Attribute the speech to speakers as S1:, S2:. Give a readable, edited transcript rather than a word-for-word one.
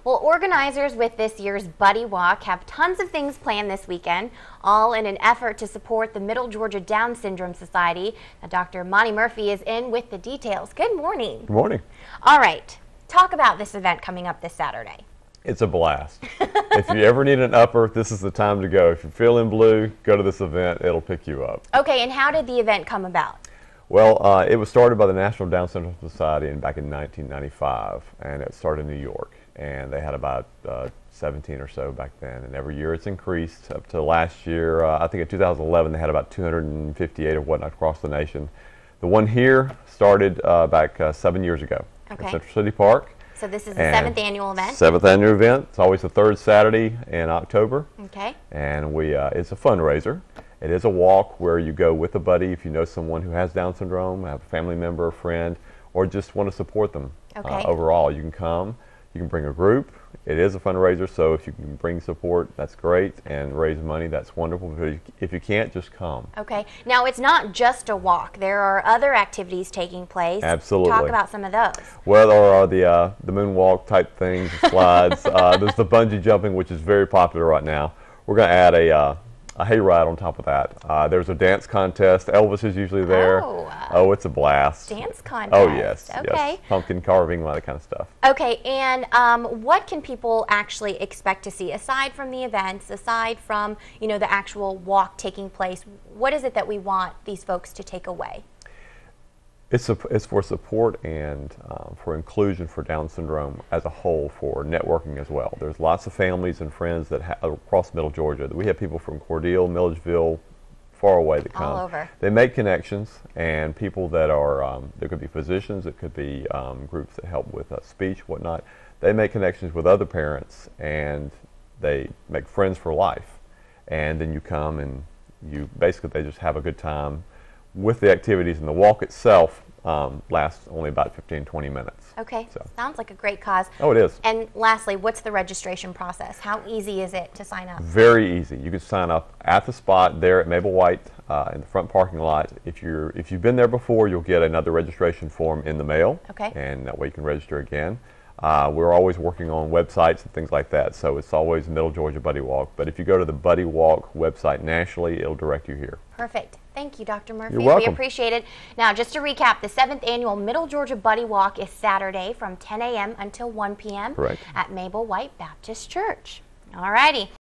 S1: Well, organizers with this year's Buddy Walk have tons of things planned this weekend, all in an effort to support the Middle Georgia Down Syndrome Society. Now, Dr. Monte Murphy is in with the details. Good morning.
S2: Good morning.
S1: All right, talk about this event coming up this Saturday.
S2: It's a blast. If you ever need an upper, this is the time to go. If you're feeling blue, go to this event. It'll pick you up.
S1: Okay, and how did the event come about?
S2: Well, it was started by the National Down Syndrome Society back in 1995, and it started in New York. And they had about 17 or so back then, and every year it's increased up to last year. I think in 2011 they had about 258 or whatnot across the nation. The one here started back 7 years ago in Central City Park.
S1: So this is the 7th annual event?
S2: 7th annual event. It's always the third Saturday in October.
S1: Okay.
S2: And it's a fundraiser. It is a walk where you go with a buddy if you know someone who has Down syndrome, have a family member, a friend, or just want to support them. Overall, you can come. You can bring a group. It is a fundraiser, so if you can bring support, that's great, and raise money, that's wonderful. But if you can't, just come.
S1: Okay. Now, it's not just a walk. There are other activities taking place.
S2: Absolutely.
S1: Talk about some of those.
S2: Well, there are the moonwalk type things, the slides. There's the bungee jumping, which is very popular right now. We're going to add a hayride on top of that. There's a dance contest. Elvis is usually there. Oh, it's a blast.
S1: Dance contest.
S2: Oh, yes.
S1: Okay.
S2: Yes. Pumpkin carving, all that kind of stuff.
S1: Okay, and what can people actually expect to see aside from the events, aside from, you know, the actual walk taking place? What is it that we want these folks to take away?
S2: It's for support and for inclusion for Down syndrome as a whole, for networking as well. There's lots of families and friends that across Middle Georgia. We have people from Cordele, Milledgeville, far away that come.
S1: All over.
S2: They make connections, and people that are, there could be physicians, it could be groups that help with speech, whatnot. They make connections with other parents, and they make friends for life. And then you come and they just have a good time with the activities, and the walk itself lasts only about 15-20 minutes.
S1: Okay, so. Sounds like a great cause.
S2: Oh, it is.
S1: And lastly, what's the registration process? How easy is it to sign up?
S2: Very easy. You can sign up at the spot there at Mabel White in the front parking lot. If you've been there before, you'll get another registration form in the mail.
S1: Okay.
S2: And that way you can register again. We're always working on websites and things like that, so it's always Middle Georgia Buddy Walk. But if you go to the Buddy Walk website nationally, it'll direct you here.
S1: Perfect. Thank you, Dr. Murphy.
S2: You're welcome.
S1: We appreciate it. Now, just to recap, the 7th annual Middle Georgia Buddy Walk is Saturday from 10 a.m. until 1 p.m.
S2: Correct.
S1: at Mabel White Baptist Church. All righty.